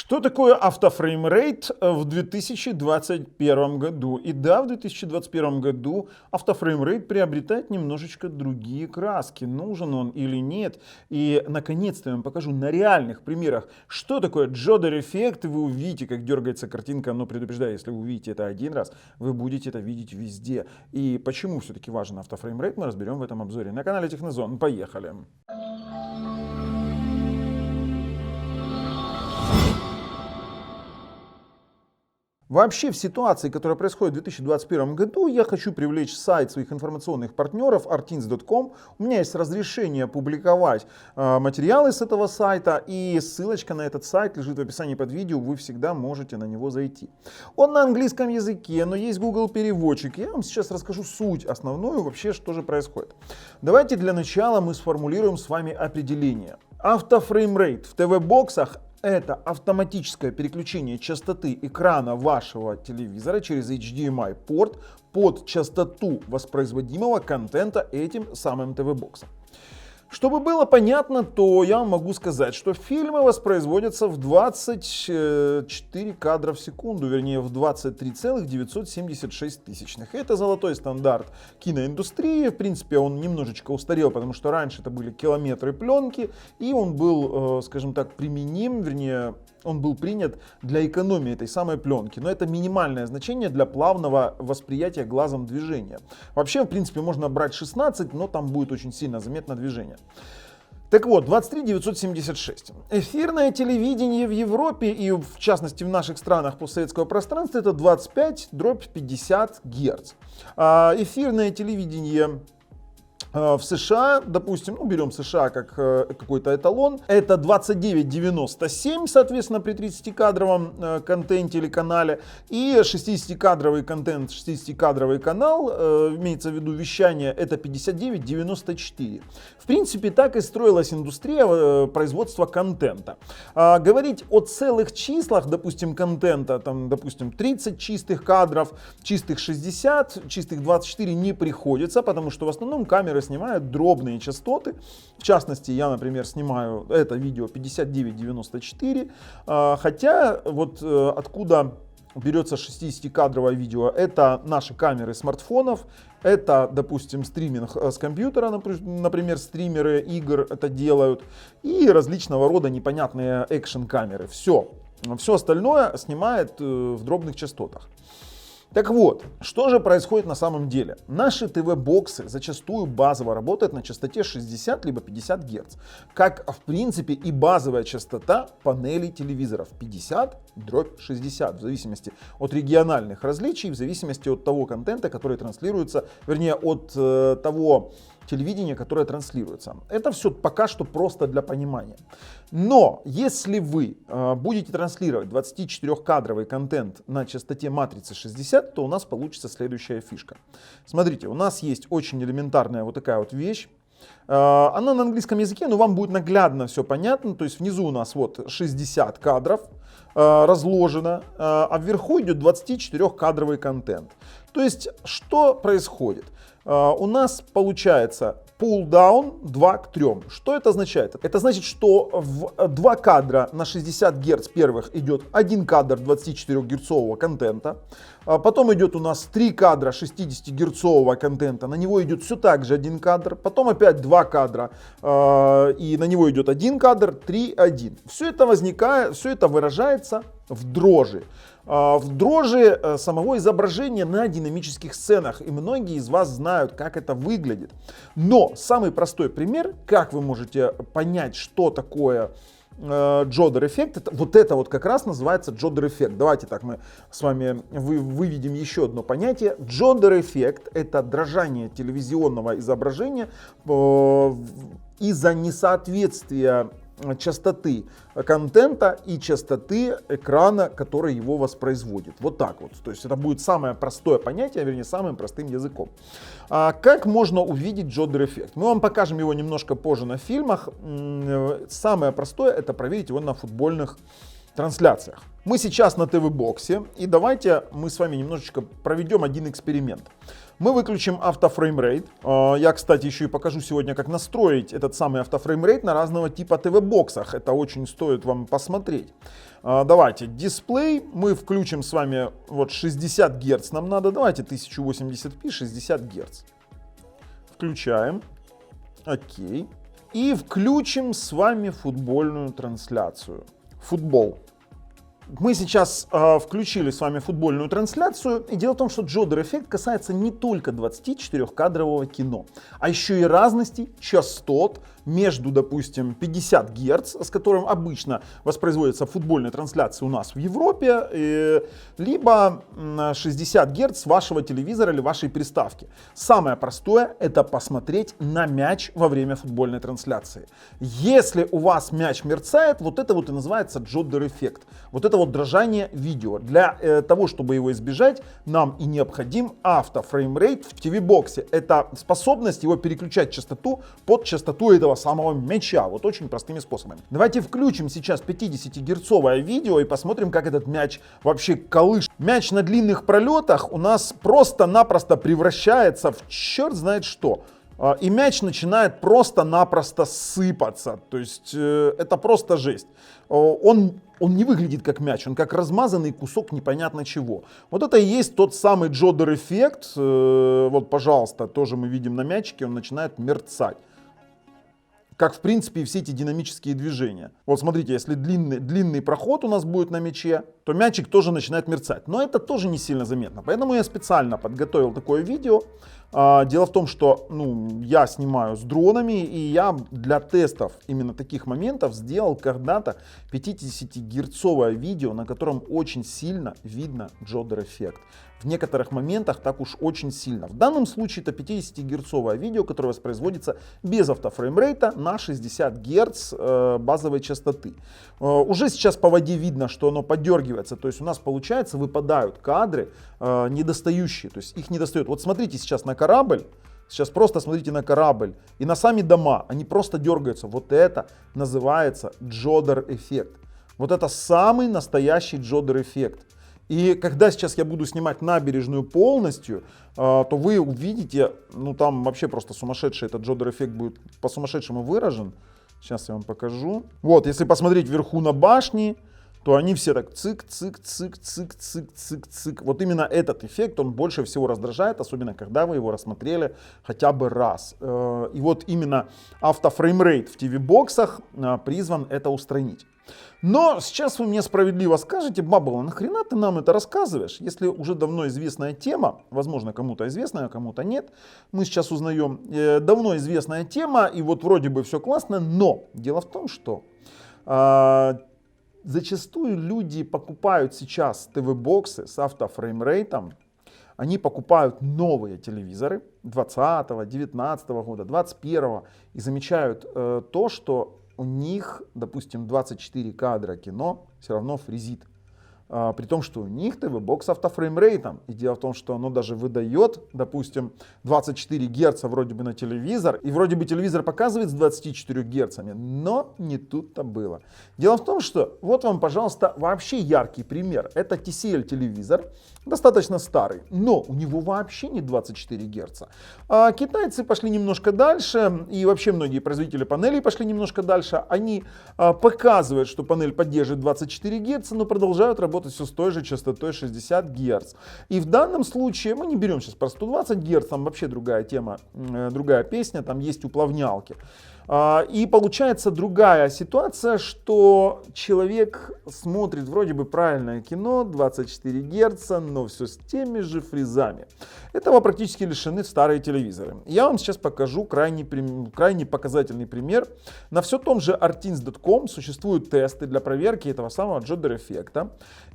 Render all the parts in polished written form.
Что такое автофреймрейт в 2021 году? И да, в 2021 году автофреймрейт приобретает немножечко другие краски. Нужен он или нет? И наконец-то я вам покажу на реальных примерах, что такое джодер-эффект. Вы увидите, как дергается картинка, но предупреждаю, если вы увидите это один раз, вы будете это видеть везде. И почему все-таки важен автофреймрейт, мы разберем в этом обзоре. На канале Технозон. Поехали! Вообще в ситуации, которая происходит в 2021 году, я хочу привлечь сайт своих информационных партнеров artins.com. У меня есть разрешение публиковать материалы с этого сайта, и ссылочка на этот сайт лежит в описании под видео, вы всегда можете на него зайти. Он на английском языке, но есть Google переводчик. Я вам сейчас расскажу суть основную, вообще что же происходит. Давайте для начала мы сформулируем с вами определение. Автофреймрейт в ТВ-боксах — это автоматическое переключение частоты экрана вашего телевизора через HDMI порт под частоту воспроизводимого контента этим самым ТВ-боксом. Чтобы было понятно, то я могу сказать, что фильмы воспроизводятся в 24 кадра в секунду, вернее в 23,976 тысячных. Это золотой стандарт киноиндустрии. В принципе, он немножечко устарел, потому что раньше это были километры пленки, и он был, скажем так, применим, вернее, он был принят для экономии этой самой пленки. Но это минимальное значение для плавного восприятия глазом движения. Вообще, в принципе, можно брать 16, но там будет очень сильно заметно движение. Так вот, 23,976. Эфирное телевидение в Европе и в частности в наших странах постсоветского пространства — это 25/50 Гц. Эфирное телевидение в США, допустим, берем США как какой-то эталон, это 29,97, соответственно, при 30-кадровом контенте или канале, и 60-кадровый контент, 60-кадровый канал, имеется в виду вещание, это 59,94. В принципе, так и строилась индустрия производства контента. Говорить о целых числах, допустим, контента, там, допустим, 30 чистых кадров, чистых 60, чистых 24 не приходится, потому что в основном камеры снимают дробные частоты. В частности, я, например, снимаю это видео 59,94, хотя вот откуда берется 60-кадровое видео, это наши камеры смартфонов, это, допустим, стриминг с компьютера, например, стримеры игр это делают, и различного рода непонятные экшн-камеры. Все остальное снимает в дробных частотах. Так вот, что же происходит на самом деле? Наши ТВ-боксы зачастую базово работают на частоте 60 либо 50 Гц, как в принципе и базовая частота панелей телевизоров 50/60, в зависимости от региональных различий, в зависимости от того контента, который транслируется, вернее от того телевидения, которое транслируется. Это все пока что просто для понимания. Но если вы будете транслировать 24-кадровый контент на частоте матрицы 60, то у нас получится следующая фишка. Смотрите, у нас есть очень элементарная вот такая вот вещь. Она на английском языке, но вам будет наглядно все понятно. То есть внизу у нас вот 60 кадров разложено, а вверху идет 24-кадровый контент. То есть что происходит? У нас получается pull-down 2:3. Что это означает? Это значит, что в 2 кадра на 60 Гц первых идет 1 кадр 24-герцового контента. Потом идет у нас 3 кадра 60-герцового контента, на него идет все так же 1 кадр. Потом опять 2 кадра и на него идет 1 кадр, 3, 1. Все это выражается в дрожи. В дрожи самого изображения на динамических сценах. И многие из вас знают, как это выглядит. Но самый простой пример, как вы можете понять, что такое джодер-эффект, это вот как раз называется джодер-эффект. Давайте так мы с вами выведем еще одно понятие. Джодер-эффект — это дрожание телевизионного изображения из-за несоответствия частоты контента и частоты экрана, который его воспроизводит. Вот так вот. То есть это будет самое простое понятие, вернее, самым простым языком. Как можно увидеть джодер-эффект? Мы вам покажем его немножко позже на фильмах. Самое простое — это проверить его на футбольных трансляциях. Мы сейчас на ТВ-боксе, и давайте мы с вами немножечко проведем один эксперимент. Мы выключим автофреймрейт. Я, кстати, еще и покажу сегодня, как настроить этот самый автофреймрейт на разного типа ТВ-боксах. Это очень стоит вам посмотреть. Давайте, дисплей, мы включим с вами, вот 60 Гц нам надо, давайте 1080p, 60 Гц. Включаем, окей. И включим с вами футбольную трансляцию. Футбол. Мы сейчас включили с вами футбольную трансляцию. И дело в том, что джодер-эффект касается не только 24-кадрового кино, а еще и разности частот между, допустим, 50 Гц, с которым обычно воспроизводится футбольная трансляция у нас в Европе, либо 60 Гц вашего телевизора или вашей приставки. Самое простое — это посмотреть на мяч во время футбольной трансляции. Если у вас мяч мерцает, вот это вот и называется джодер-эффект. Вот это вот дрожание видео. Для того, чтобы его избежать, нам и необходим автофреймрейт в TV-боксе. Это способность его переключать частоту под частоту этого самого мяча. Вот очень простыми способами. Давайте включим сейчас 50-герцовое видео и посмотрим, как этот мяч вообще колышет. Мяч на длинных пролетах у нас просто-напросто превращается в черт знает что. И мяч начинает просто-напросто сыпаться. То есть это просто жесть. Он не выглядит как мяч, он как размазанный кусок непонятно чего. Вот это и есть тот самый джодер-эффект. Вот, пожалуйста, тоже мы видим на мячике, он начинает мерцать. Как, в принципе, и все эти динамические движения. Вот смотрите, если длинный проход у нас будет на мяче, то мячик тоже начинает мерцать. Но это тоже не сильно заметно. Поэтому я специально подготовил такое видео. Дело в том, что я снимаю с дронами, и я для тестов именно таких моментов сделал когда-то 50-герцовое видео, на котором очень сильно видно джодер-эффект. В некоторых моментах так уж очень сильно. В данном случае это 50-герцовое видео, которое воспроизводится без автофреймрейта на 60 Гц базовой частоты. Уже сейчас по воде видно, что оно подергивается, то есть у нас получается выпадают кадры недостающие, то есть их не достает. Вот смотрите сейчас на корабль. Сейчас просто смотрите на корабль и на сами дома, они просто дергаются. Вот это называется джодер-эффект. Вот это самый настоящий джодер-эффект. И когда сейчас я буду снимать набережную полностью, то вы увидите, там вообще просто сумасшедший этот джодер-эффект будет по-сумасшедшему выражен. Сейчас я вам покажу. Вот, если посмотреть вверху на башни, то они все так цик-цик-цик-цик-цик-цик-цик. Вот именно этот эффект, он больше всего раздражает, особенно когда вы его рассмотрели хотя бы раз. И вот именно автофреймрейт в TV-боксах призван это устранить. Но сейчас вы мне справедливо скажете: Бабл, а нахрена ты нам это рассказываешь, если уже давно известная тема, возможно, кому-то известная, а кому-то нет, мы сейчас узнаем, давно известная тема, и вот вроде бы все классно, но дело в том, что зачастую люди покупают сейчас ТВ-боксы с автофреймрейтом, они покупают новые телевизоры 20, 19 года, 21 и замечают то, что у них, допустим, 24 кадра кино все равно фризит. При том, что у них ТВ-бокс автофреймрейтом. И дело в том, что оно даже выдает, допустим, 24 Гц вроде бы на телевизор. И вроде бы телевизор показывает с 24 Гц, но не тут-то было. Дело в том, что вот вам, пожалуйста, вообще яркий пример. Это TCL телевизор, достаточно старый, но у него вообще не 24 Гц. А китайцы пошли немножко дальше, и вообще многие производители панелей пошли немножко дальше. Они показывают, что панель поддерживает 24 Гц, но продолжают работать все с той же частотой 60 Гц. И в данном случае мы не берем сейчас про 120 Гц, там вообще другая тема, другая песня, там есть уплавнялки. И получается другая ситуация, что человек смотрит вроде бы правильное кино, 24 Гц, но все с теми же фризами. Этого практически лишены старые телевизоры. Я вам сейчас покажу крайне показательный пример. На все том же artins.com существуют тесты для проверки этого самого джодер-эффекта.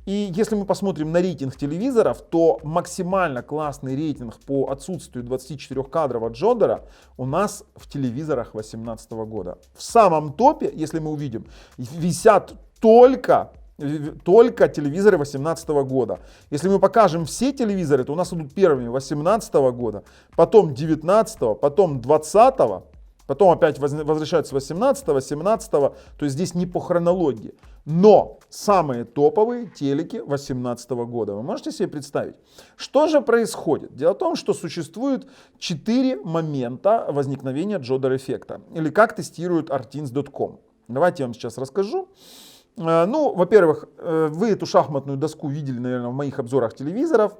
И если мы посмотрим на рейтинг телевизоров, то максимально классный рейтинг по отсутствию 24-кадрового джодера у нас в телевизорах 2018 года. В самом топе, если мы увидим, висят только телевизоры 2018 года. Если мы покажем все телевизоры, то у нас идут первыми 2018 года, потом 2019, потом 2020, потом опять возвращаются 18, 17, то есть здесь не по хронологии. Но самые топовые телеки 2018 года. Вы можете себе представить? Что же происходит? Дело в том, что существует 4 момента возникновения джодер-эффекта. Или как тестирует artins.com. Давайте я вам сейчас расскажу. Ну, во-первых, вы эту шахматную доску видели, наверное, в моих обзорах телевизоров.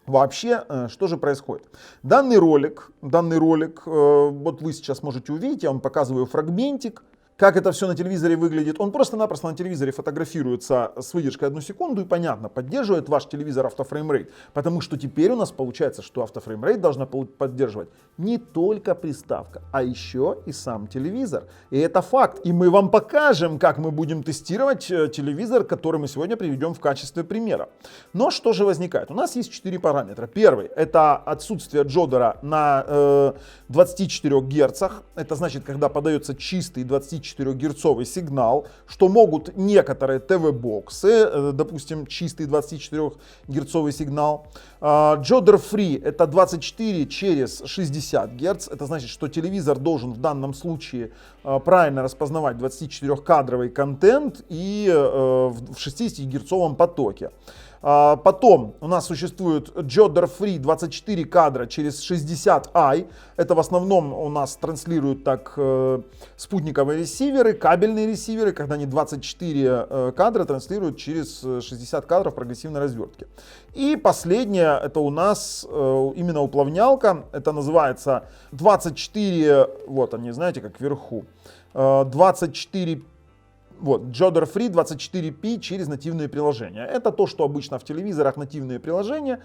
Вообще, что же происходит? Данный ролик, вот вы сейчас можете увидеть, я вам показываю фрагментик, как это все на телевизоре выглядит. Он просто-напросто на телевизоре фотографируется с выдержкой 1 секунду и, понятно, поддерживает ваш телевизор автофреймрейт. Потому что теперь у нас получается, что автофреймрейт должна поддерживать не только приставка, а еще и сам телевизор. И это факт. И мы вам покажем, как мы будем тестировать телевизор, который мы сегодня приведем в качестве примера. Но что же возникает? У нас есть 4 параметра. Первый — это отсутствие джодера на 24 герцах. Это значит, когда подается чистый 24-герцовый сигнал, что могут некоторые ТВ-боксы, допустим, чистый 24-герцовый сигнал. Джодер Free — это 24 через 60 Гц. Это значит, что телевизор должен в данном случае правильно распознавать 24-кадровый контент и в 60-герцовом потоке. Потом у нас существует Jodder Free 24 кадра через 60i. Это в основном у нас транслируют так спутниковые ресиверы, кабельные ресиверы, когда они 24 кадра транслируют через 60 кадров прогрессивной развертки. И последнее, это у нас именно уплавнялка. Это называется 24, вот они, знаете, как вверху, 24. Вот, Jodder Free 24p через нативные приложения. Это то, что обычно в телевизорах нативные приложения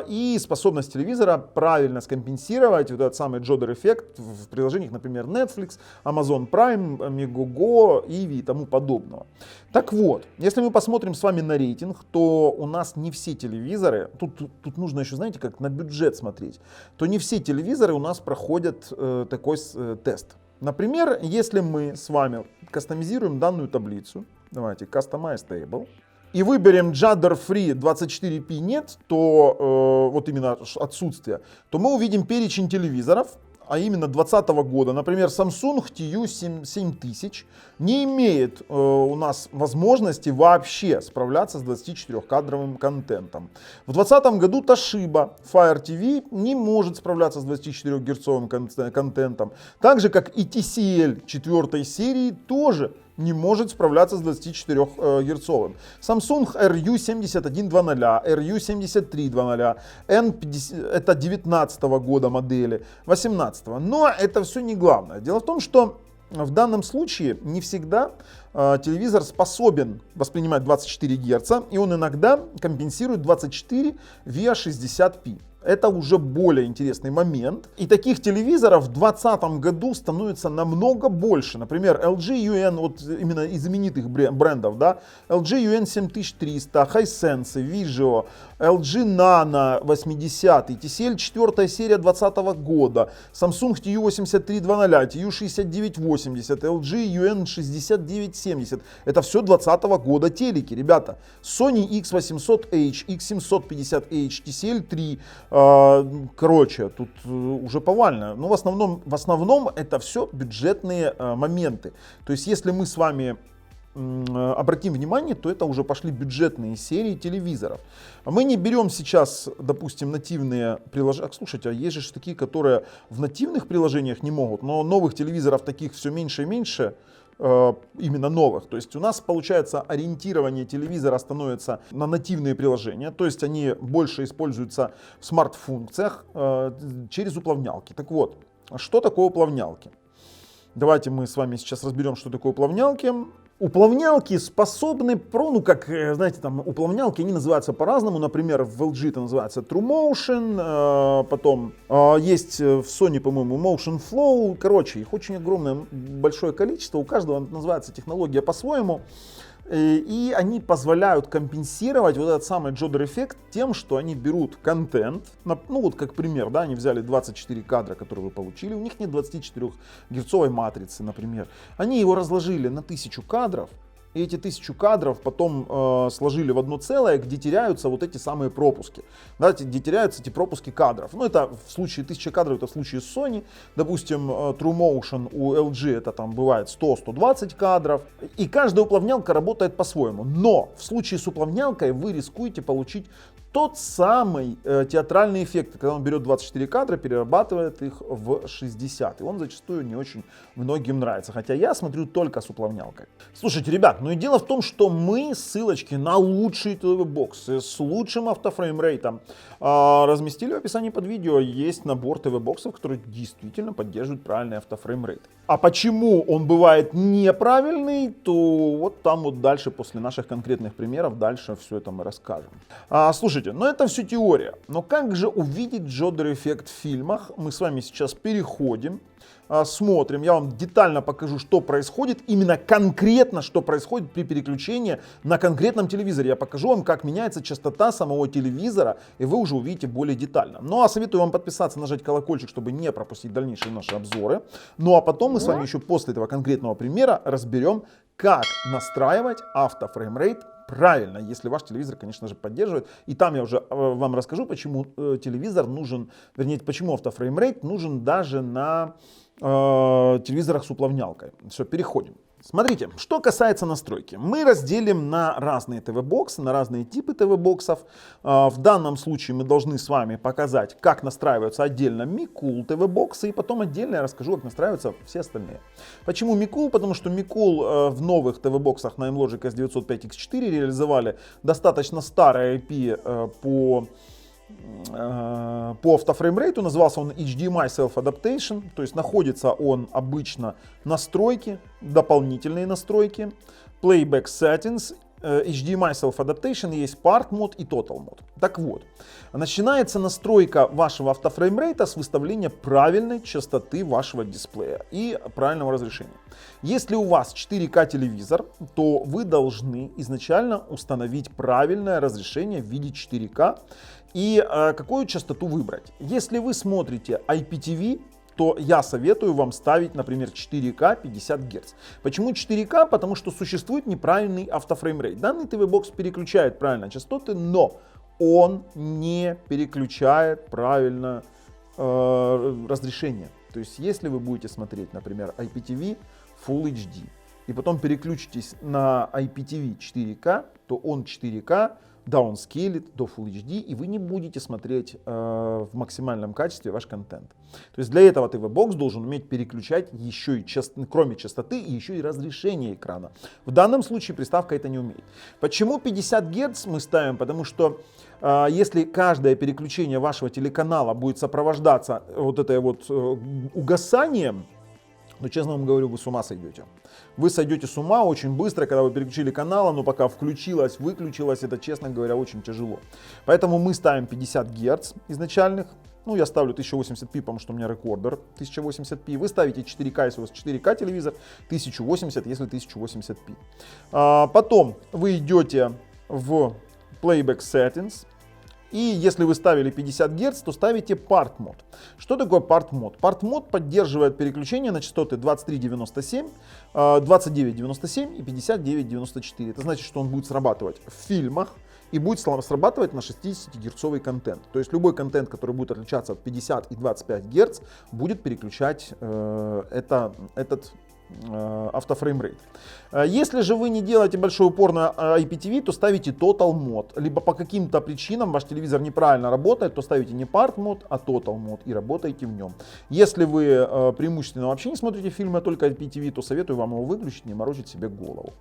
и способность телевизора правильно скомпенсировать вот этот самый Jodder эффект в приложениях, например, Netflix, Amazon Prime, Megogo, Ivi и тому подобного. Так вот, если мы посмотрим с вами на рейтинг, то у нас не все телевизоры, тут нужно еще, знаете, как на бюджет смотреть, то не все телевизоры у нас проходят такой тест. Например, если мы с вами кастомизируем данную таблицу, давайте Customize Table, и выберем Jodder Free 24p нет, то вот именно отсутствие, то мы увидим перечень телевизоров, а именно 2020 года. Например, Samsung TU7000 не имеет у нас возможности вообще справляться с 24-кадровым контентом. В 2020 году Toshiba Fire TV не может справляться с 24-герцовым контентом. Так же, как и TCL 4 серии тоже не может справляться с 24-герцовым. Samsung RU7100, RU7300, N50, это 19 года модели, 18. Но это все не главное. Дело в том, что в данном случае не всегда телевизор способен воспринимать 24 Гц, и он иногда компенсирует 24 via 60p. Это уже более интересный момент. И таких телевизоров в 2020 году становится намного больше. Например, LG UN, вот именно из знаменитых брендов, да, LG UN 7300, Hisense, Vizio, LG Nano 80, TCL 4 серия 2020 года, Samsung TU8300, TU6980, LG UN 6970. Это все 2020 года телеки, ребята. Sony X800H, X750H, TCL 3. Короче, тут уже повально. Но в основном это все бюджетные моменты. То есть, если мы с вами обратим внимание, то это уже пошли бюджетные серии телевизоров. Мы не берем сейчас, допустим, нативные приложения. Слушайте, а есть же такие, которые в нативных приложениях не могут, но новых телевизоров таких все меньше и меньше. Именно новых. То есть у нас получается ориентирование телевизора становится на нативные приложения, то есть они больше используются в смарт-функциях через уплавнялки. Так вот, что такое уплавнялки? Давайте мы с вами сейчас разберем, что такое уплавнялки. Уплавнялки способны, как, знаете, там уплавнялки, они называются по-разному. Например, в LG это называется TrueMotion, потом есть в Sony, по-моему, Motion Flow. Короче, их очень огромное, большое количество, у каждого называется технология по-своему. И они позволяют компенсировать вот этот самый Jodder эффект тем, что они берут контент, ну вот как пример, да, они взяли 24 кадра, которые вы получили, у них нет 24-герцовой матрицы, например. Они его разложили на 1000 кадров, и эти 1000 кадров потом сложили в одно целое, где теряются вот эти самые пропуски. Да, где теряются эти пропуски кадров. Ну, это в случае 1000 кадров, это в случае с Sony. Допустим, TrueMotion у LG это там бывает 100-120 кадров. И каждая уплавнялка работает по-своему. Но в случае с уплавнялкой вы рискуете получить тот самый театральный эффект, когда он берет 24 кадра, перерабатывает их в 60. И он зачастую не очень многим нравится. Хотя я смотрю только с уплавнялкой. Слушайте, ребят, ну и дело в том, что мы ссылочки на лучшие ТВ-боксы с лучшим автофреймрейтом разместили в описании под видео. Есть набор ТВ-боксов, которые действительно поддерживают правильный автофреймрейт. А почему он бывает неправильный, то вот там вот дальше, после наших конкретных примеров, дальше все это мы расскажем. Слушайте, ну это все теория. Но как же увидеть джодер-эффект в фильмах? Мы с вами сейчас переходим, смотрим. Я вам детально покажу, что происходит, именно конкретно, что происходит при переключении на конкретном телевизоре. Я покажу вам, как меняется частота самого телевизора, и вы уже увидите более детально. Ну а советую вам подписаться, нажать колокольчик, чтобы не пропустить дальнейшие наши обзоры. Ну а потом мы с вами еще после этого конкретного примера разберем, как настраивать автофреймрейт правильно, если ваш телевизор, конечно же, поддерживает. И там я уже вам расскажу, почему телевизор нужен, вернее, почему автофреймрейт нужен даже на телевизорах с уплавнялкой. Все, переходим. Смотрите, что касается настройки. Мы разделим на разные ТВ-боксы, на разные типы ТВ-боксов. В данном случае мы должны с вами показать, как настраиваются отдельно Mi-Cool ТВ-боксы, и потом отдельно я расскажу, как настраиваются все остальные. Почему Mi-Cool? Потому что Mi-Cool в новых ТВ-боксах на M-Logic S905X4 реализовали достаточно старый IP по автофреймрейту, назывался он HDMI Self Adaptation, то есть находится он обычно настройки, дополнительные настройки, Playback Settings, HDMI Self Adaptation, есть Part Mode и Total Mode. Так вот, начинается настройка вашего автофреймрейта с выставления правильной частоты вашего дисплея и правильного разрешения. Если у вас 4К телевизор, то вы должны изначально установить правильное разрешение в виде 4К и какую частоту выбрать. Если вы смотрите IPTV, то я советую вам ставить, например, 4К 50 Гц. Почему 4К? Потому что существует неправильный автофреймрейт. Данный ТВ-бокс переключает правильно частоты, но он не переключает правильно разрешение. То есть, если вы будете смотреть, например, IPTV Full HD, и потом переключитесь на IPTV 4К, то он 4К даунскейлит до Full HD, и вы не будете смотреть в максимальном качестве ваш контент. То есть для этого ТВ-бокс должен уметь переключать еще и кроме частоты, и еще и разрешение экрана. В данном случае приставка это не умеет. Почему 50 Гц мы ставим? Потому что если каждое переключение вашего телеканала будет сопровождаться вот этой вот угасанием, но, честно вам говорю, вы с ума сойдете. Вы сойдете с ума очень быстро, когда вы переключили канал, но пока включилось, выключилось, это, честно говоря, очень тяжело. Поэтому мы ставим 50 Гц изначальных. Ну, я ставлю 1080p, потому что у меня рекордер 1080p. Вы ставите 4К, если у вас 4К телевизор, 1080, если 1080p. Потом вы идете в Playback Settings. И если вы ставили 50 Гц, то ставите Part Mode. Что такое Part Mode? Part Mode поддерживает переключение на частоты 2397, 2997 и 5994. Это значит, что он будет срабатывать в фильмах и будет срабатывать на 60-герцовый контент. То есть любой контент, который будет отличаться от 50 и 25 Гц, будет переключать этот автофреймрейт. Если же вы не делаете большой упор на IPTV, то ставите Total Mode. Либо по каким-то причинам ваш телевизор неправильно работает, то ставите не Part Mode, а Total Mode и работаете в нем. Если вы преимущественно вообще не смотрите фильмы, а только IPTV, то советую вам его выключить, не морочить себе голову.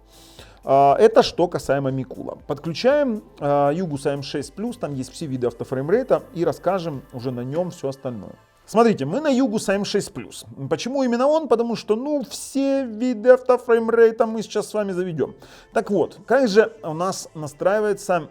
Это что касаемо Mi-Cool. Подключаем Yugus AM6+, там есть все виды автофреймрейта, и расскажем уже на нем все остальное. Смотрите, мы на Yugus AM6+. Почему именно он? Потому что, все виды автофреймрейта мы сейчас с вами заведем. Так вот, как же у нас настраивается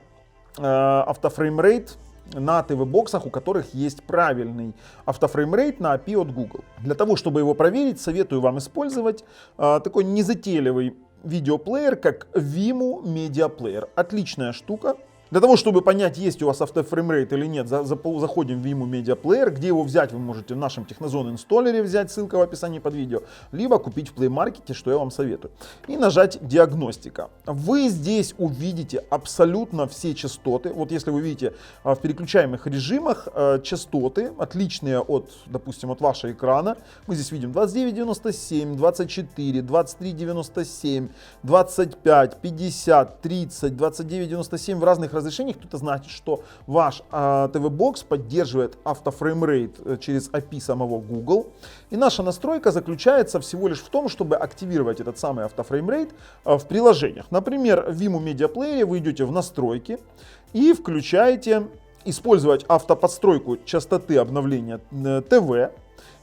автофреймрейт на ТВ-боксах, у которых есть правильный автофреймрейт на API от Google. Для того, чтобы его проверить, советую вам использовать такой незатейливый видеоплеер, как Vimeo Media Player. Отличная штука. Для того, чтобы понять, есть у вас автофреймрейт или нет, заходим в Vimeo Media Player. Где его взять, вы можете в нашем Технозон инсталлере взять, ссылка в описании под видео, либо купить в Play Market, что я вам советую. И нажать диагностика. Вы здесь увидите абсолютно все частоты. Вот если вы видите в переключаемых режимах частоты, отличные от, допустим, от вашего экрана. Мы здесь видим 2997, 24, 2397, 25, 50, 30, 2997 в разных разрешениях. разрешениях, то это значит, что ваш TV-бокс поддерживает автофреймрейт через API самого Google. И наша настройка заключается всего лишь в том, чтобы активировать этот самый автофреймрейт в приложениях. Например, в Vimeo Media Player вы идете в настройки и включаете использовать автоподстройку частоты обновления ТВ.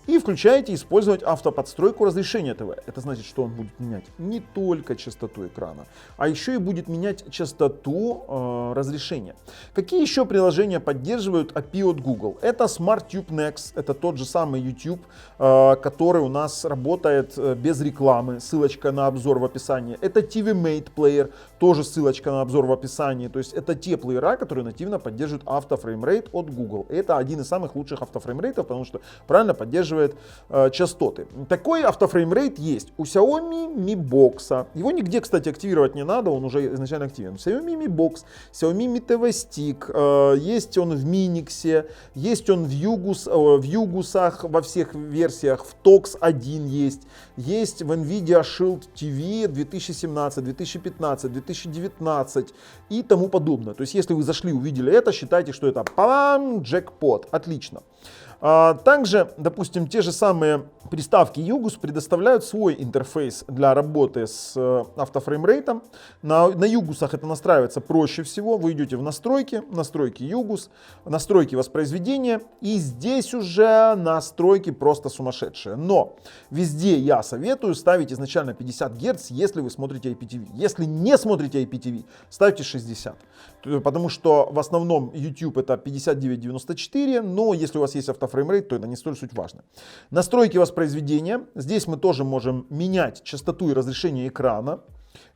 И включаете использовать автоподстройку разрешения ТВ. Это значит, что он будет менять не только частоту экрана, а еще и будет менять частоту разрешения. Какие еще приложения поддерживают API от Google? Это SmartTube Next, это тот же самый YouTube, который у нас работает без рекламы. Ссылочка на обзор в описании. Это TVMate Player, тоже ссылочка на обзор в описании. То есть это те плеера, которые нативно поддерживают автофреймрейт от Google. Это один из самых лучших автофреймрейтов, потому что правильно поддерживает частоты. Такой автофреймрейт есть у Xiaomi Mi Box. Его нигде, кстати, активировать не надо, он уже изначально активен. Xiaomi Mi Box, Xiaomi Mi TV Stick, есть он в Minix, есть он в Yugus'ах во всех версиях, в Tox 1 есть в Nvidia Shield TV 2017, 2015, 2019 и тому подобное. То есть, если вы зашли, увидели это, считайте, что это пам, джекпот. Отлично. Также, допустим, те же самые приставки Yugus предоставляют свой интерфейс для работы с автофреймрейтом. На Yugus'ах это настраивается проще всего. Вы идете в настройки, настройки Yugus, настройки воспроизведения. И здесь уже настройки просто сумасшедшие. Но везде я советую ставить изначально 50 Гц, если вы смотрите IPTV. Если не смотрите IPTV, ставьте 60. Потому что в основном YouTube это 59-94, но если у вас есть автофреймрейт, то это не столь суть важно. Настройки воспроизведения. Здесь мы тоже можем менять частоту и разрешение экрана.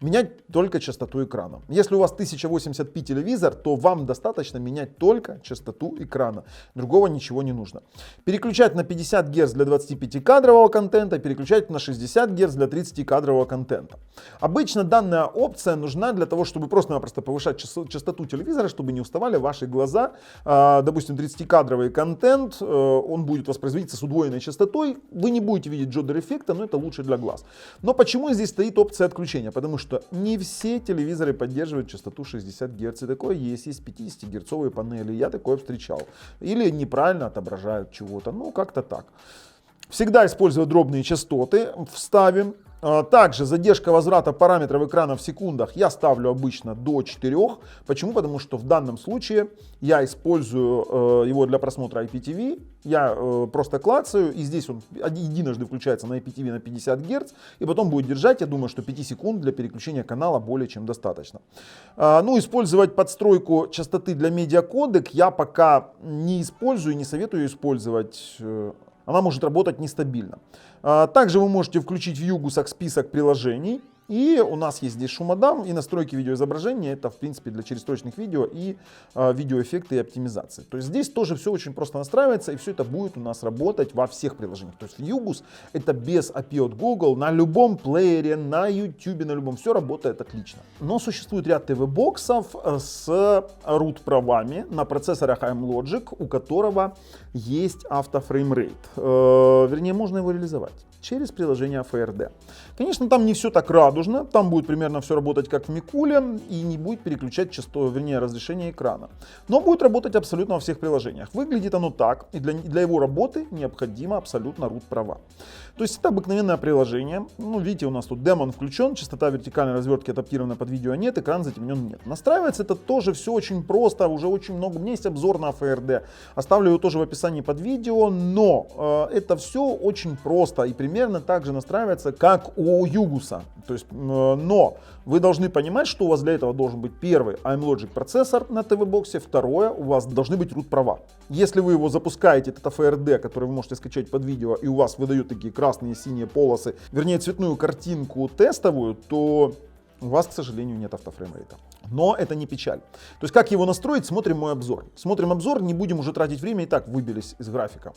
Менять только частоту экрана. Если у вас 1080p телевизор, то вам достаточно менять только частоту экрана. Другого ничего не нужно. Переключать на 50 Гц для 25-кадрового контента, переключать на 60 Гц для 30-кадрового контента. Обычно данная опция нужна для того, чтобы просто-напросто повышать частоту телевизора, чтобы не уставали ваши глаза. Допустим, 30-кадровый контент, он будет воспроизводиться с удвоенной частотой. Вы не будете видеть джодер-эффекта, но это лучше для глаз. Но почему здесь стоит опция отключения? Потому что не все телевизоры поддерживают частоту 60 Гц. И такое есть 50-герцовые панели. Я такое встречал. Или неправильно отображают чего-то. Ну, как-то так. Всегда используя дробные частоты. Вставим. Также задержка возврата параметров экрана в секундах я ставлю обычно до 4. Почему? Потому что в данном случае я использую его для просмотра IPTV. Я просто клацаю, и здесь он единожды включается на IPTV на 50 Гц, и потом будет держать, я думаю, что 5 секунд для переключения канала более чем достаточно. Ну, использовать подстройку частоты для медиакодек я пока не использую, не советую использовать. Она может работать нестабильно. Также вы можете включить в Yugus'ах список приложений. И у нас есть здесь шумодам и настройки видеоизображения. Это, в принципе, для черестрочных видео и видеоэффекты и оптимизации. То есть здесь тоже все очень просто настраивается, и все это будет у нас работать во всех приложениях. То есть Yugus это без API от Google, на любом плеере, на YouTube, на любом, все работает отлично. Но существует ряд ТВ-боксов с root-правами на процессорах AMLogic, у которого есть автофреймрейт. Вернее, можно его реализовать через приложение FRD. Конечно, там не все так радужно, там будет примерно все работать как в Микуле и не будет переключать частоту, вернее, разрешение экрана. Но будет работать абсолютно во всех приложениях. Выглядит оно так, и для его работы необходимо абсолютно root права. То есть это обыкновенное приложение. Ну, видите, у нас тут демон включен, частота вертикальной развертки адаптирована под видео нет, экран затемнен нет. Настраивается это тоже все очень просто, уже очень много. У меня есть обзор на FRD, оставлю его тоже в описании под видео, но это все очень просто и примерно так же настраивается, как у Yugus'а. То есть, но вы должны понимать, что у вас для этого должен быть первый AMLogic процессор на ТВ-боксе, второе, у вас должны быть root права. Если вы его запускаете, это FRD, который вы можете скачать под видео, и у вас выдают такие красные, синие полосы, вернее цветную картинку тестовую, то у вас, к сожалению, нет автофреймрейта. Но это не печаль. То есть как его настроить, смотрим мой обзор. Смотрим обзор, не будем уже тратить время, и так выбились из графика.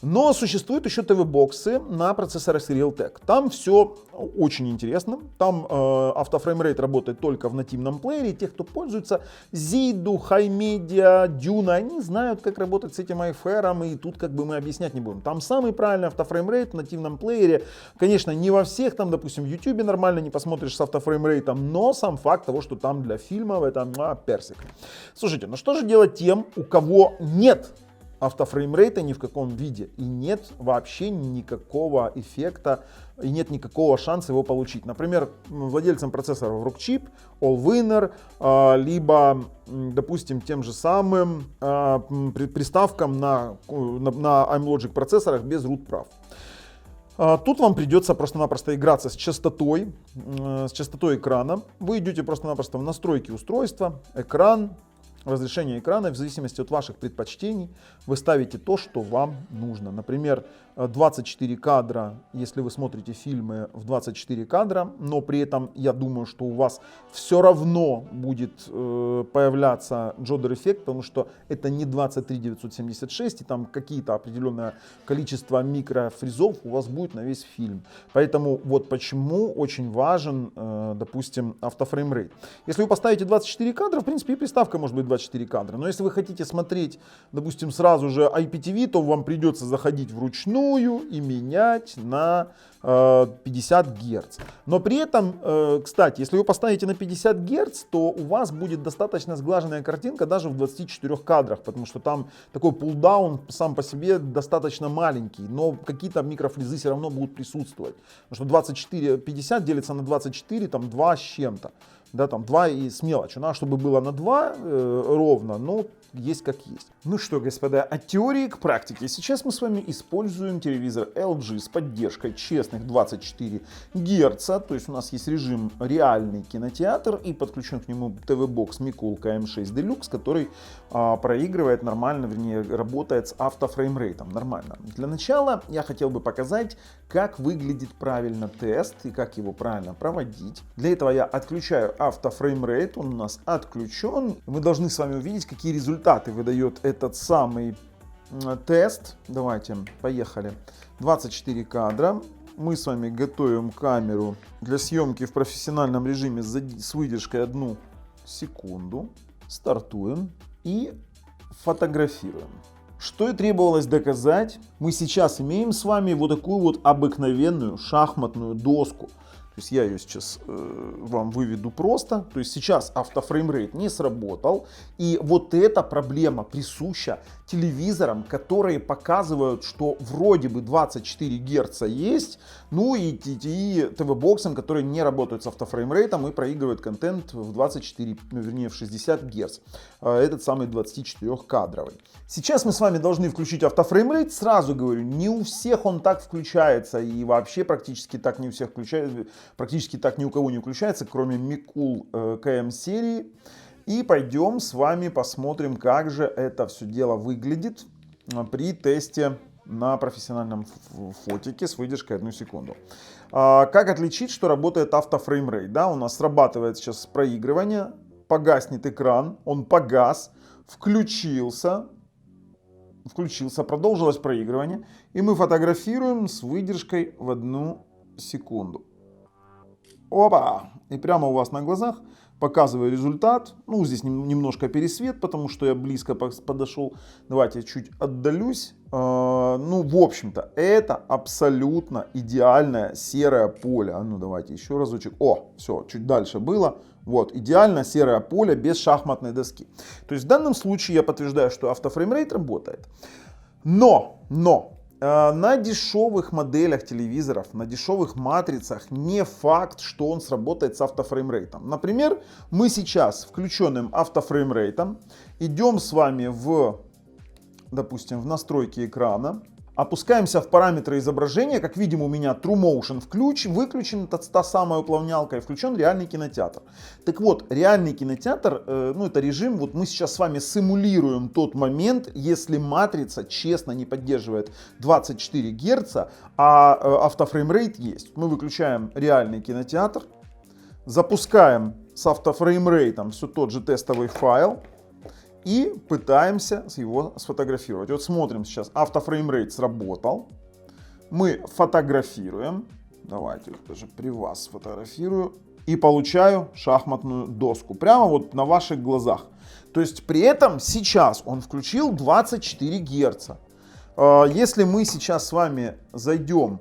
Но существуют еще ТВ-боксы на процессорах Realtek. Там все очень интересно. Там автофреймрейт работает только в нативном плеере. Те, кто пользуется Zidu, HiMedia, Duna, они знают, как работать с этим iFair, и тут как бы мы объяснять не будем. Там самый правильный автофреймрейт в нативном плеере. Конечно, не во всех, там, допустим, в YouTube нормально не посмотришь с автофреймрейтом, фреймрейтом, но сам факт того, что там для фильмов это персик. Слушайте, ну что же делать тем, у кого нет автофреймрейта ни в каком виде и нет вообще никакого эффекта и нет никакого шанса его получить? Например, владельцам процессоров Rockchip, Allwinner, либо, допустим, тем же самым приставкам на iMlogic процессорах без root прав. Тут вам придется просто-напросто играться с частотой экрана. Вы идете просто-напросто в настройки устройства, экран, разрешение экрана, в зависимости от ваших предпочтений, вы ставите то, что вам нужно. Например, 24 кадра, если вы смотрите фильмы в 24 кадра, но при этом я думаю, что у вас все равно будет появляться джодер-эффект, потому что это не 23976, и там какие-то определенное количество микрофризов у вас будет на весь фильм. Поэтому вот почему очень важен, допустим, автофреймрейт. Если вы поставите 24 кадра, в принципе, и приставка может быть 24 кадра. Но если вы хотите смотреть, допустим, сразу же IPTV, то вам придется заходить вручную и менять на 50 Гц. Но при этом, кстати, если вы поставите на 50 Гц, то у вас будет достаточно сглаженная картинка даже в 24 кадрах, потому что там такой пулдаун сам по себе достаточно маленький, но какие-то микрофризы все равно будут присутствовать. Потому что 50 делится на 24, там 2 с чем-то. Да, там 2 и с мелочью. Надо, чтобы было на 2 ровно, но есть как есть. Ну что, господа, от теории к практике. Сейчас мы с вами используем телевизор LG с поддержкой честных 24 Гц. То есть у нас есть режим реальный кинотеатр и подключен к нему ТВ-бокс Mikulka M6 Deluxe, который проигрывает нормально, вернее, работает с автофреймрейтом нормально. Для начала я хотел бы показать, как выглядит правильно тест и как его правильно проводить. Для этого я отключаю автофреймрейт, он у нас отключен. Мы должны с вами увидеть, какие результаты выдает этот самый тест. Давайте, поехали. 24 кадра. Мы с вами готовим камеру для съемки в профессиональном режиме с выдержкой 1 секунду. Стартуем и фотографируем. Что и требовалось доказать, мы сейчас имеем с вами вот такую вот обыкновенную шахматную доску. То есть я ее сейчас вам выведу просто. То есть сейчас автофреймрейт не сработал. И вот эта проблема присуща телевизорам, которые показывают, что вроде бы 24 Гц есть. Ну и ТВ-боксам, которые не работают с автофреймрейтом и проигрывают контент в 24, вернее в 60 Гц. Этот самый 24-кадровый. Сейчас мы с вами должны включить автофреймрейт. Сразу говорю, не у всех он так включается. И вообще практически так не у всех включается. Практически так ни у кого не включается, кроме Mikul KM серии. И пойдем с вами посмотрим, как же это все дело выглядит при тесте на профессиональном фотике с выдержкой 1 секунду. Как отличить, что работает автофреймрейт? Да, у нас срабатывает сейчас проигрывание, погаснет экран, он погас, включился, продолжилось проигрывание, и мы фотографируем с выдержкой в 1 секунду. Опа! И прямо у вас на глазах показываю результат. Ну, здесь немножко пересвет, потому что я близко подошел. Давайте я чуть отдалюсь. Ну, в общем-то, это абсолютно идеальное серое поле. А ну, давайте еще разочек. О, все, чуть дальше было. Вот, идеально серое поле без шахматной доски. То есть в данном случае я подтверждаю, что автофреймрейт работает. Но на дешевых моделях телевизоров, на дешевых матрицах не факт, что он сработает с автофреймрейтом. Например, мы сейчас включенным автофреймрейтом идем с вами допустим, в настройки экрана. Опускаемся в параметры изображения. Как видим, у меня TrueMotion выключен, та самая уплавнялка, и включен реальный кинотеатр. Так вот, реальный кинотеатр, ну это режим, вот мы сейчас с вами симулируем тот момент, если матрица честно не поддерживает 24 Гц, а автофреймрейт есть. Мы выключаем реальный кинотеатр, запускаем с автофреймрейтом все тот же тестовый файл. И пытаемся его сфотографировать. Вот смотрим сейчас, автофреймрейт сработал. Мы фотографируем. Давайте их даже при вас сфотографирую. И получаю шахматную доску. Прямо вот на ваших глазах. То есть при этом сейчас он включил 24 Гц. Если мы сейчас с вами зайдем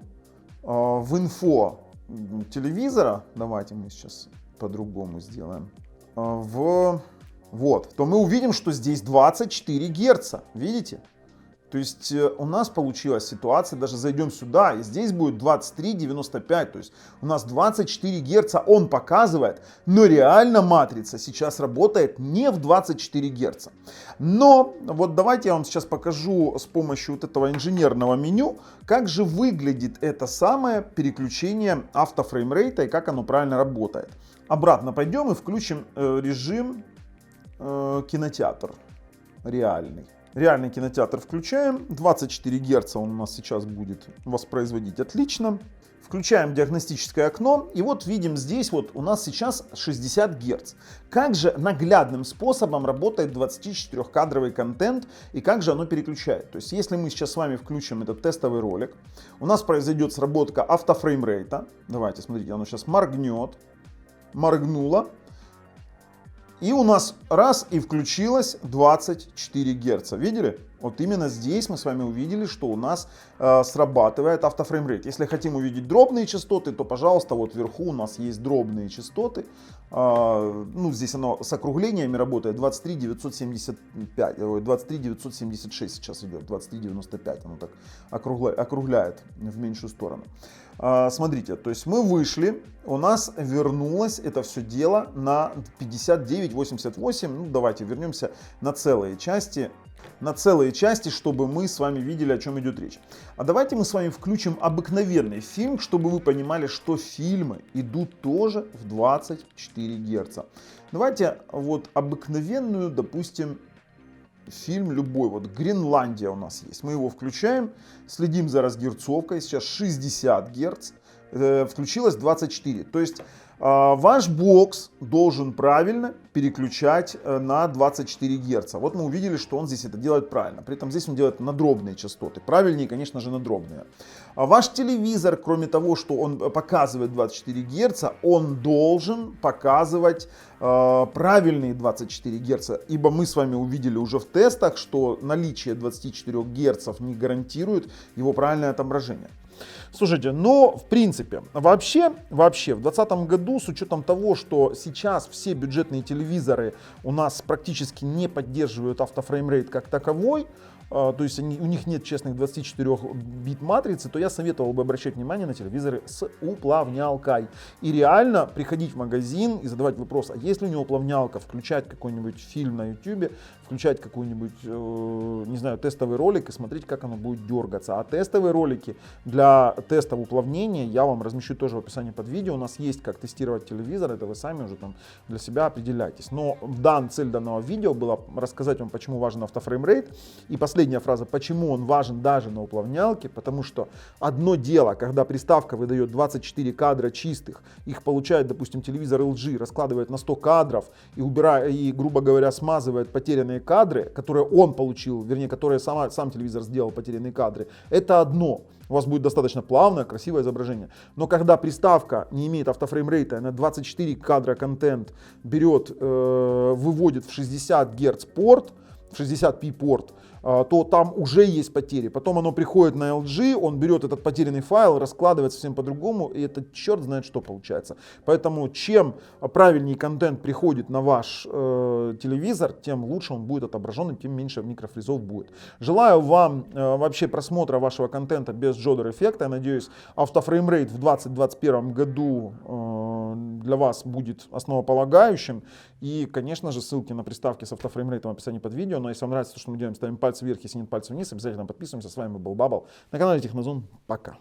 в инфо телевизора. Давайте мы сейчас по-другому сделаем. Вот, то мы увидим, что здесь 24 Герца. Видите? То есть у нас получилась ситуация, даже зайдем сюда, и здесь будет 23,95. То есть у нас 24 Герца он показывает, но реально матрица сейчас работает не в 24 Герца. Но вот давайте я вам сейчас покажу с помощью вот этого инженерного меню, как же выглядит это самое переключение автофреймрейта и как оно правильно работает. Обратно пойдем и включим режим кинотеатр реальный. Реальный кинотеатр включаем. 24 Герца он у нас сейчас будет воспроизводить отлично. Включаем диагностическое окно. И вот видим здесь вот у нас сейчас 60 Герц. Как же наглядным способом работает 24-кадровый контент и как же оно переключает. То есть если мы сейчас с вами включим этот тестовый ролик, у нас произойдет сработка автофреймрейта. Давайте, смотрите, оно сейчас моргнет. Моргнуло. И у нас раз и включилось 24 Герца. Видели? Вот именно здесь мы с вами увидели, что у нас срабатывает автофреймрейт. Если хотим увидеть дробные частоты, то, пожалуйста, вот вверху у нас есть дробные частоты. Ну, здесь оно с округлениями работает. 23975, 23976 сейчас идет. 2395 оно так округляет в меньшую сторону. Смотрите, то есть мы вышли, у нас вернулось это все дело на 59,88. Ну, давайте вернемся на целые части. Чтобы мы с вами видели, о чем идет речь. А давайте мы с вами включим обыкновенный фильм, чтобы вы понимали, что фильмы идут тоже в 24 Герца. Давайте вот обыкновенную, допустим, фильм любой. Вот Гренландия у нас есть. Мы его включаем, следим за разгерцовкой. Сейчас 60 Герц. Включилось 24. То есть ваш бокс должен правильно переключать на 24 Герца. Вот мы увидели, что он здесь это делает правильно. При этом здесь он делает на дробные частоты. Правильнее, конечно же, на дробные. А ваш телевизор, кроме того, что он показывает 24 Герца, он должен показывать правильные 24 Герца. Ибо мы с вами увидели уже в тестах, что наличие 24 Герцев не гарантирует его правильное отображение. Слушайте, но в принципе, вообще в 2020 году, с учетом того, что сейчас все бюджетные телевизоры у нас практически не поддерживают автофреймрейт как таковой, то есть у них нет честных 24-бит матрицы, то я советовал бы обращать внимание на телевизоры с уплавнялкой. И реально приходить в магазин и задавать вопрос, а если у него уплавнялка, включать какой-нибудь фильм на YouTube, включать какой-нибудь, не знаю, тестовый ролик и смотреть, как оно будет дергаться. А тестовые ролики для тестов уплавнения я вам размещу тоже в описании под видео. У нас есть как тестировать телевизор, это вы сами уже там для себя определяйтесь. Но цель данного видео была рассказать вам, почему важен автофреймрейт. И последняя фраза, почему он важен даже на уплавнялке, потому что одно дело, когда приставка выдает 24 кадра чистых, их получает, допустим, телевизор LG, раскладывает на 100 кадров и, грубо говоря, смазывает потерянные кадры, которые он получил, вернее, которые сам телевизор сделал, потерянные кадры. Это одно. У вас будет достаточно плавное, красивое изображение. Но когда приставка не имеет автофреймрейта, на 24 кадра контент берет, выводит в 60 Гц порт, в 60p порт, то там уже есть потери. Потом оно приходит на LG, он берет этот потерянный файл, раскладывает совсем по-другому, и это черт знает что получается. Поэтому чем правильнее контент приходит на ваш телевизор, тем лучше он будет отображен, и тем меньше микрофризов будет. Желаю вам вообще просмотра вашего контента без джодер эффекта. Я надеюсь, автофреймрейт в 2021 году для вас будет основополагающим. И, конечно же, ссылки на приставки с автофреймрейтом в описании под видео. Но если вам нравится то, что мы делаем, ставим пальцы вверх, если нет, пальцы вниз. Обязательно подписываемся. С вами был Бабл на канале Технозон. Пока.